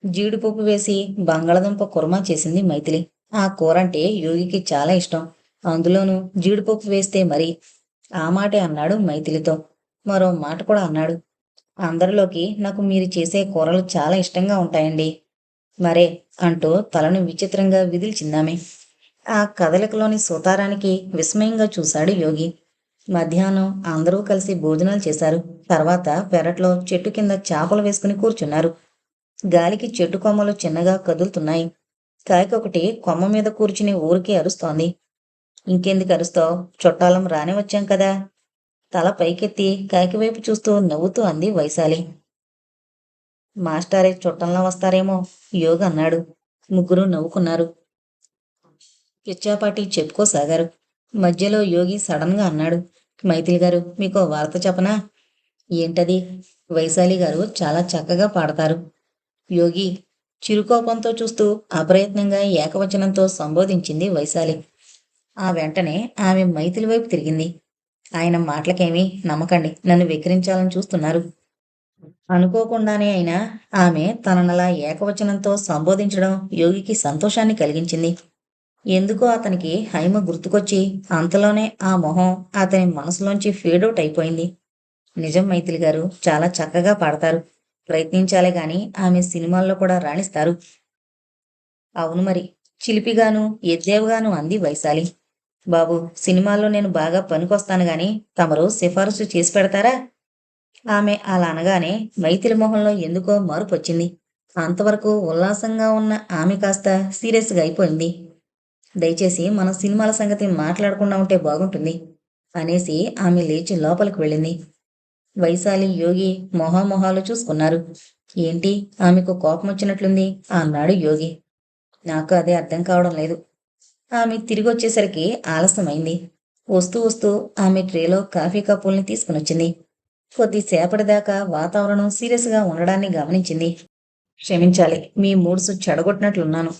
జీడిపప్పు వేసి బంగాళదుంప కుర్మా చేసింది మైథిలి. ఆ కూరంటే యోగికి చాలా ఇష్టం. అందులోనూ జీడిపప్పు వేస్తే మరి. ఆ మాటే అన్నాడు మైథిలితో. మరో మాట కూడా అన్నాడు. అందరిలోకి నాకు మీరు చేసే కూరలు చాలా ఇష్టంగా ఉంటాయండి. మరే అంటూ తలను విచిత్రంగా విదిల్చిందామె. ఆ కదలికలోని సుతారానికి విస్మయంగా చూశాడు యోగి. మధ్యాహ్నం అందరూ కలిసి భోజనాలు చేశారు. తర్వాత పెరట్లో చెట్టు కింద చాపలు వేసుకుని కూర్చున్నారు. గాలికి చెట్టు కొమ్మలు చిన్నగా కదులుతున్నాయి. కాయకొకటి కొమ్మ మీద కూర్చుని ఊరికే అరుస్తోంది. ఇంకెందుకు అరుస్తావు? చుట్టాలం రానే వచ్చాం కదా. తల పైకెత్తి కాకి వైపు చూస్తూ నవ్వుతూ అంది వైశాలి. మాస్టారే చుట్టంలా వస్తారేమో యోగి అన్నాడు. ముగ్గురు నవ్వుకున్నారు. పిచ్చాపాటి చెప్పుకోసాగారు. మధ్యలో యోగి సడన్గా అన్నాడు. మైథిలి గారు, మీకో వార్త చెప్పనా? ఏంటది? వైశాలి గారు చాలా చక్కగా పాడతారు. యోగి, చిరుకోపంతో చూస్తూ అప్రయత్నంగా ఏకవచనంతో సంబోధించింది వైశాలి. ఆ వెంటనే ఆమె మైథిలి వైపు తిరిగింది. ఆయన మాటలకేమీ నమ్మకండి. నన్ను వెక్కిరించాలని చూస్తున్నారు. అనుకోకుండానే అయినా ఆమె తననలా ఏకవచనంతో సంబోధించడం యోగికి సంతోషాన్ని కలిగించింది. ఎందుకో అతనికి హైమ గుర్తుకొచ్చి అంతలోనే ఆ మొహం అతని మనసులోంచి ఫేడౌట్ అయిపోయింది. నిజం మైథిలి గారు చాలా చక్కగా పాడతారు. ప్రయత్నించాలే గాని ఆమె సినిమాల్లో కూడా రాణిస్తారు. అవును మరి. చిలిపిగాను, ఎద్దేవగాను అంది వైశాలి. బాబూ, సినిమాల్లో నేను బాగా పనికొస్తాను గాని తమరు సిఫారసు చేసి పెడతారా? ఆమె అలా అనగానే మైథిలి మొహంలో ఎందుకో మార్పొచ్చింది. అంతవరకు ఉల్లాసంగా ఉన్న ఆమె కాస్త సీరియస్‌గా అయిపోయింది. దయచేసి మనం సినిమాల సంగతి మాట్లాడకుండా ఉంటే బాగుంటుంది అనేసి ఆమె లేచి లోపలికి వెళ్ళింది. వైశాలి, యోగి మొహామొహాలు చూసుకున్నారు. ఏంటి, ఆమెకు కోపమొచ్చినట్లుంది అన్నాడు యోగి. నాకు అదే అర్థం కావడం లేదు. ఆమె తిరిగొచ్చేసరికి ఆలస్యమైంది. వస్తూ వస్తూ ఆమె ట్రేలో కాఫీ కప్పుల్ని తీసుకునొచ్చింది. కొద్దిసేపటిదాకా వాతావరణం సీరియస్‌గా ఉండడాన్ని గమనించింది. క్షమించాలి, మీ మూడ్సు చెడగొట్టినట్లున్నాను.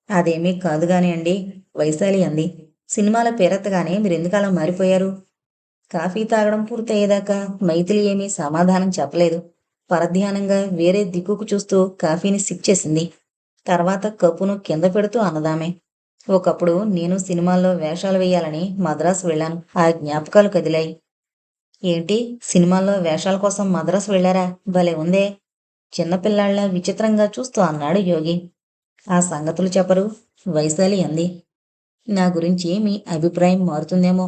అదేమీ కాదుగాని అండి, వైశాలి అంది. సినిమాల పేరెత్తగానే మీరెందుకలా మారిపోయారు? కాఫీ తాగడం పూర్తయ్యేదాకా మైథిలి ఏమీ సమాధానం చెప్పలేదు. పరధ్యానంగా వేరే దిక్కుకు చూస్తూ కాఫీని సిప్ చేసింది. తర్వాత కప్పును కింద పెడుతూ అన్నదామె. ఒకప్పుడు నేను సినిమాల్లో వేషాలు వేయాలని మద్రాసు వెళ్ళాను. ఆ జ్ఞాపకాలు కదిలాయి. ఏంటి, సినిమాల్లో వేషాల కోసం మద్రాసు వెళ్ళారా? భలే ఉందే! చిన్నపిల్లాళ్ళ విచిత్రంగా చూస్తూ అన్నాడు యోగి. ఆ సంగతులు చెప్పరు, వైశాలి అంది. నా గురించి మీ అభిప్రాయం మారుతుందేమో.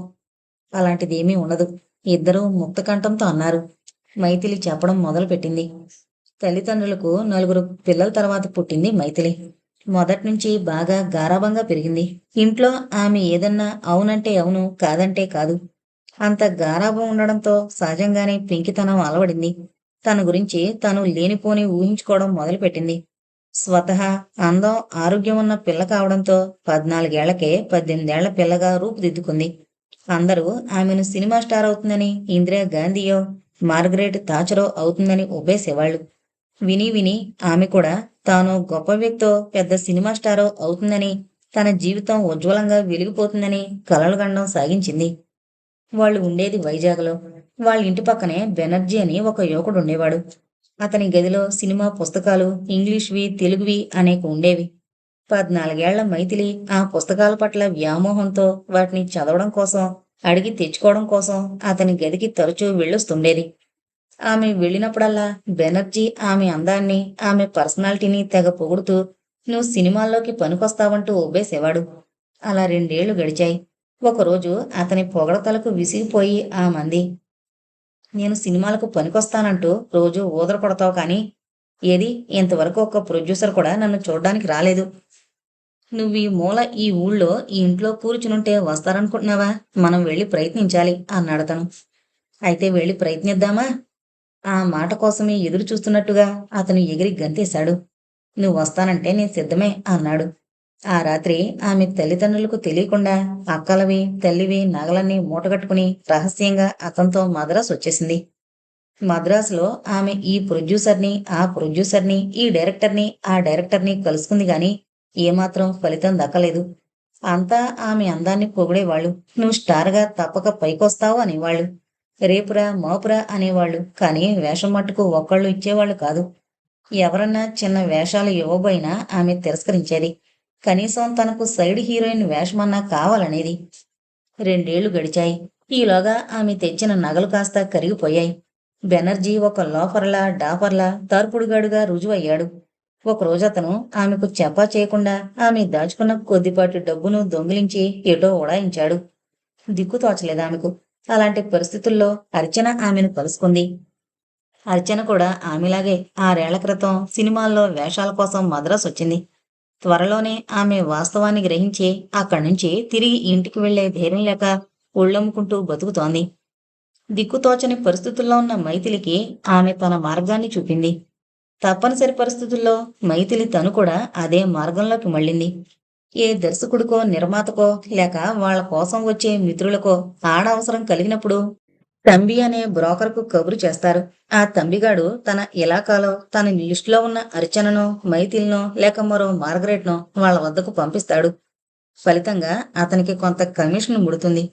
అలాంటిదేమీ ఉండదు. ఇద్దరూ ముక్తకంఠంతో అన్నారు. మైథిలి చెప్పడం మొదలుపెట్టింది. తల్లిదండ్రులకు నలుగురు పిల్లల తర్వాత పుట్టింది మైథిలి. మొదట్నుంచి బాగా గారాబంగా పెరిగింది. ఇంట్లో ఆమె ఏదన్నా అవునంటే అవును, కాదంటే కాదు. అంత గారాబం ఉండడంతో సహజంగానే పెంకితనం అలవడింది. తన గురించి తను లేనిపోని ఊహించుకోవడం మొదలుపెట్టింది. స్వతహా అందం, ఆరోగ్యం ఉన్న పిల్ల కావడంతో 14 ఏళ్లకే 18 ఏళ్ల పిల్లగా రూపుదిద్దుకుంది. అందరూ ఆమెను సినిమా స్టార్ అవుతుందని, ఇందిరాగాంధీయో, మార్గరెట్ థాచరో అవుతుందని ఒప్పేసేవాళ్ళు. విని విని ఆమె కూడా తాను గొప్ప వ్యక్తో, పెద్ద సినిమా స్టారో అవుతుందని, తన జీవితం ఉజ్వలంగా వెలిగిపోతుందని కలలు గనడం సాగించింది. వాళ్ళు ఉండేది వైజాగ్‌లో. వాళ్ళ ఇంటి పక్కనే బెనర్జీ అని ఒక యువకుడుండేవాడు. అతని గదిలో సినిమా పుస్తకాలు, ఇంగ్లీష్‌వి, తెలుగువి అనేక ఉండేవి. 14 ఏళ్ల మైథిలి ఆ పుస్తకాల పట్ల వ్యామోహంతో వాటిని చదవడం కోసం, అడిగి తెచ్చుకోవడం కోసం అతని గదికి తరచూ వెళ్ళొస్తుండేది. ఆమె వెళ్ళినప్పుడల్లా బెనర్జీ ఆమె అందాన్ని, ఆమె పర్సనాలిటీని తెగ పొగుడుతూ నువ్వు సినిమాల్లోకి పనికొస్తావంటూ ఒబ్బేసేవాడు. అలా 2 ఏళ్లు గడిచాయి. ఒకరోజు అతని పొగడతలకు విసిగిపోయి ఆమంది. నేను సినిమాలకు పనికొస్తానంటూ రోజూ ఊదర కొడతావు కానీ, ఏది ఇంతవరకు ఒక్క ప్రొడ్యూసర్ కూడా నన్ను చూడ్డానికి రాలేదు. నువ్వీ మూల ఈ ఊళ్ళో ఈ ఇంట్లో కూర్చునుంటే వస్తారనుకుంటున్నావా? మనం వెళ్ళి ప్రయత్నించాలి అన్నాడతను. అయితే వెళ్ళి ప్రయత్నిద్దామా? ఆ మాట కోసమే ఎదురు చూస్తున్నట్టుగా అతను ఎగిరి గంతేశాడు. నువ్వొస్తానంటే నేను సిద్ధమే అన్నాడు. ఆ రాత్రి ఆమె తల్లిదండ్రులకు తెలియకుండా అక్కలవి, తల్లివి నగలన్నీ మూటగట్టుకుని రహస్యంగా అతనితో మద్రాసు వచ్చేసింది. మద్రాసులో ఆమె ఈ ప్రొడ్యూసర్ని, ఆ ప్రొడ్యూసర్ని, ఈ డైరెక్టర్ని, ఆ డైరెక్టర్ని కలుసుకుంది గాని ఏమాత్రం ఫలితం దక్కలేదు. అంతా ఆమె అందాన్ని పొగిడేవాళ్ళు. నువ్వు స్టార్‌గా తప్పక పైకొస్తావు అనేవాళ్ళు. రేపురా, మాపురా అనేవాళ్ళు. కానీ వేషం మట్టుకు ఒక్కళ్ళు ఇచ్చేవాళ్ళు కాదు. ఎవరన్నా చిన్న వేషాలు ఇవ్వబోయినా ఆమె తిరస్కరించేది. కనీసం తనకు సైడ్ హీరోయిన్ వేషమన్నా కావాలనేది. 2 ఏళ్లు గడిచాయి. ఈలోగా ఆమె తెచ్చిన నగలు కాస్త కరిగిపోయాయి. బెనర్జీ ఒక లోఫర్‌లా, డాఫర్‌లా, తార్పుడుగాడుగా రుజువయ్యాడు. ఒకరోజతను ఆమెకు చెప్పా చేయకుండా ఆమె దాచుకున్న కొద్దిపాటి డబ్బును దొంగిలించి ఎటో ఉడాయించాడు. దిక్కుతోచలేదామెకు. అలాంటి పరిస్థితుల్లో అర్చన ఆమెను కలుసుకుంది. అర్చన కూడా ఆమెలాగే 6 ఏళ్ల క్రితం సినిమాల్లో వేషాల కోసం మద్రాసొచ్చింది. త్వరలోనే ఆమె వాస్తవాన్ని గ్రహించి అక్కడ్నుంచి తిరిగి ఇంటికి వెళ్ళే ధైర్యం లేక ఒళ్ళమ్ముకుంటూ బతుకుతోంది. దిక్కుతోచని పరిస్థితుల్లో ఉన్న మైథిలికి ఆమె తన మార్గాన్ని చూపింది. తప్పనిసరి పరిస్థితుల్లో మైథిలి తను కూడా అదే మార్గంలోకి మళ్ళింది. ఏ దర్శకుడికో, నిర్మాతకో లేక వాళ్ళ కోసం వచ్చే మిత్రులకో ఆడ అవసరం కలిగినప్పుడు తంబి అనే బ్రోకర్కు కబురు చేస్తారు. ఆ తంబిగాడు తన ఇలాకాలో తన లిస్టులో ఉన్న అర్చననో, మైథిలినో లేక మరో మార్గరెట్‌నో వాళ్ళ వద్దకు పంపిస్తాడు. ఫలితంగా అతనికి కొంత కమిషన్ ముడుతుంది.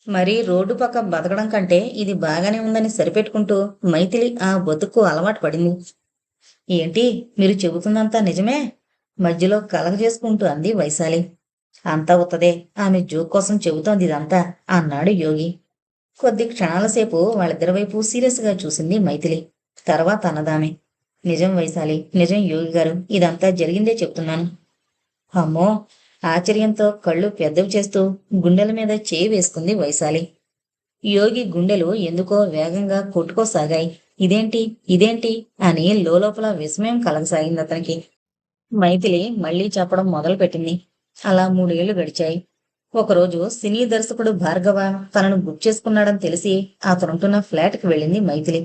మరి రోడ్డు పక్క బతకడం కంటే ఇది బాగానే ఉందని సరిపెట్టుకుంటూ మైథిలి ఆ బతుకు అలవాటు పడింది. ఏంటి మీరు చెబుతుందంతా నిజమే? మధ్యలో కలగజేసుకుంటూ అంది వైశాలి. అంతా ఉత్తదే. ఆమె జోక్ కోసం చెబుతోంది ఇదంతా అన్నాడు యోగి. కొద్ది క్షణాల సేపు వాళ్ళిద్దరి వైపు సీరియస్‌గా చూసింది మైథిలి. తర్వాత అన్నదామె. నిజం వైశాలి. నిజం యోగి గారు. ఇదంతా జరిగిందే చెప్తున్నాను. అమ్మో! ఆశ్చర్యంతో కళ్ళు పెద్దవి చేస్తూ గుండెల మీద చేయి వేసుకుంది వైశాలి. యోగి గుండెలు ఎందుకో వేగంగా కొట్టుకోసాగాయి. ఇదేంటి? ఇదేంటి? అని లోలోపల విస్మయం కలగసాగిందతనికి. మైథిలి మళ్ళీ చెప్పడం మొదలుపెట్టింది. అలా 3 ఏళ్లు గడిచాయి. ఒకరోజు సినీ దర్శకుడు భార్గవ తనను బుక్ చేసుకున్నాడని తెలిసి అతనుంటున్న ఫ్లాట్‌కి వెళ్ళింది మైథిలి.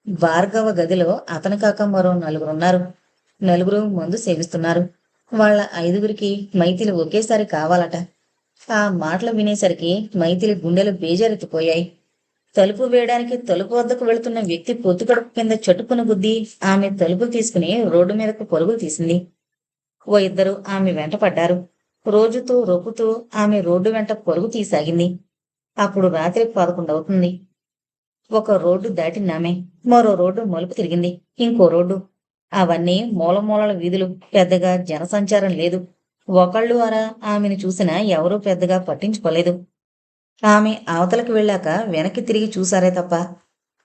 భార్గవ గదిలో అతను కాక మరో నలుగురున్నారు. నలుగురు మందు సేవిస్తున్నారు. వాళ్ళ ఐదుగురికి మైథిలి ఒకేసారి కావాలట. ఆ మాటలు వినేసరికి మైథిలి గుండెలు బేజారెత్తిపోయాయి. తలుపు వేయడానికి తలుపు వద్దకు వెళుతున్న వ్యక్తి పొత్తికడుపు కింద చటుక్కున గుద్ది ఆమె తలుపు తీసుకుని రోడ్డు మీదకు పరుగులు తీసింది. ఓ ఇద్దరు ఆమె వెంట పడ్డారు. రోజుతూ రొప్పుతూ ఆమె రోడ్డు వెంట పరుగు తీసాగింది. అప్పుడు రాత్రి 11 అవుతుంది. ఒక రోడ్డు దాటిందామె. మరో రోడ్డు మలుపు తిరిగింది. ఇంకో రోడ్డు. అవన్నీ మూలమూలల వీధులు. పెద్దగా జనసంచారం లేదు. ఒకళ్ళు అరా ఆమెను చూసినా ఎవరూ పెద్దగా పట్టించుకోలేదు. ఆమె అవతలకి వెళ్ళాక వెనక్కి తిరిగి చూశారే తప్ప.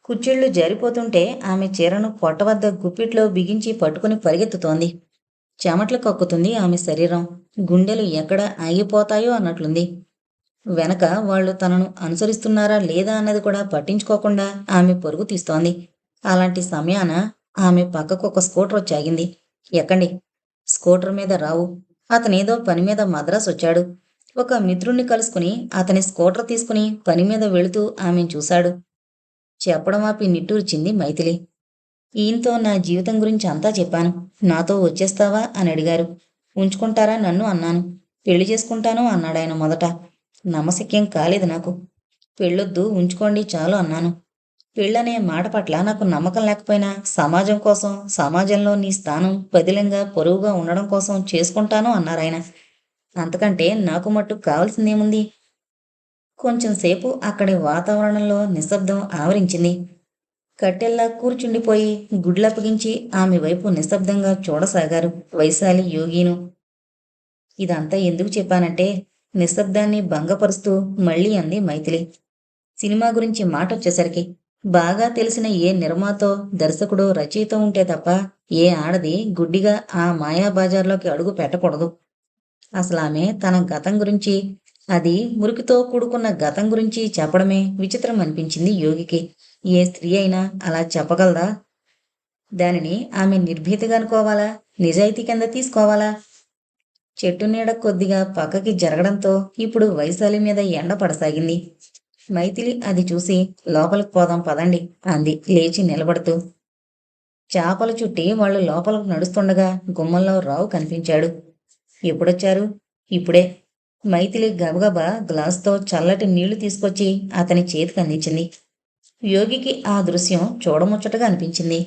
కుచ్చిళ్ళు జారిపోతుంటే ఆమె చీరను పొట్టవద్ద గుప్పిట్లో బిగించి పట్టుకుని పరిగెత్తుతోంది. చెమట్లు కక్కుతుంది ఆమె శరీరం. గుండెలు ఎక్కడ ఆగిపోతాయో అన్నట్లుంది. వెనక వాళ్ళు తనను అనుసరిస్తున్నారా లేదా అన్నది కూడా పట్టించుకోకుండా ఆమె పరుగు తీస్తోంది. అలాంటి సమయాన ఆమె పక్కకు ఒక స్కూటర్ వచ్చాగింది. ఎక్కండి. స్కూటర్ మీద రావు. అతనేదో పని మీద మద్రాసు వచ్చాడు. ఒక మిత్రుణ్ణి కలుసుకుని అతని స్కూటర్ తీసుకుని పని మీద వెళుతూ ఆమెను చూశాడు. చెప్పడం ఆపి నిట్టూర్చింది మైథిలి. ఈయనతో నా జీవితం గురించి అంతా చెప్పాను. నాతో వచ్చేస్తావా అని అడిగారు. ఉంచుకుంటారా నన్ను అన్నాను. పెళ్లి చేసుకుంటాను అన్నాడాయన మొదట. నమ్మశక్యం కాలేదు నాకు. పెళ్ళొద్దు ఉంచుకోండి చాలు అన్నాను. పెళ్ళనే మాట పట్ల నాకు నమ్మకం లేకపోయినా సమాజం కోసం, సమాజంలో నీ స్థానం పదిలంగా పరువుగా ఉండడం కోసం చేసుకుంటాను అన్నారాయన. అంతకంటే నాకు మట్టుకు కావాల్సిందేముంది? కొంచెం సేపు అక్కడి వాతావరణంలో నిశ్శబ్దం ఆవరించింది. కట్టెల్లా కూర్చుండిపోయి గుడ్లప్పగించి ఆమె వైపు నిశ్శబ్దంగా చూడసాగారు వైశాలి యోగీను. ఇదంతా ఎందుకు చెప్పానంటే నిశ్శబ్దాన్ని భంగపరుస్తూ మళ్ళీ అంది మైథిలి. సినిమా గురించి మాటొచ్చేసరికి బాగా తెలిసిన ఏ నిర్మాతో, దర్శకుడో, రచయిత ఉంటే తప్ప ఏ ఆడది గుడ్డిగా ఆ మాయాబజార్లోకి అడుగు పెట్టకూడదు. అసలామె తన గతం గురించి, అది మురికితో కూడుకున్న గతం గురించి చెప్పడమే విచిత్రం అనిపించింది యోగికి. ఏ స్త్రీ అయినా అలా చెప్పగలదా? దానిని ఆమె నిర్భీతిగా అనుకోవాలా? నిజాయితీ కింద తీసుకోవాలా? చెట్టు నీడ కొద్దిగా పక్కకి జరగడంతో ఇప్పుడు వైశాలి మీద ఎండ పడసాగింది. మైథిలి అది చూసి లోపలికి పోదాం పదండి అంది లేచి నిలబడుతూ. చాపల చుట్టి వాళ్ళు లోపలకు నడుస్తుండగా గుమ్మంలో రావు కనిపించాడు. ఎప్పుడొచ్చారు? ఇప్పుడే. మైథిలి గబగబా గ్లాసుతో చల్లటి నీళ్లు తీసుకొచ్చి అతని చేతికి అందించింది. యోగికి ఆ దృశ్యం చూడముచ్చటగా అనిపించింది.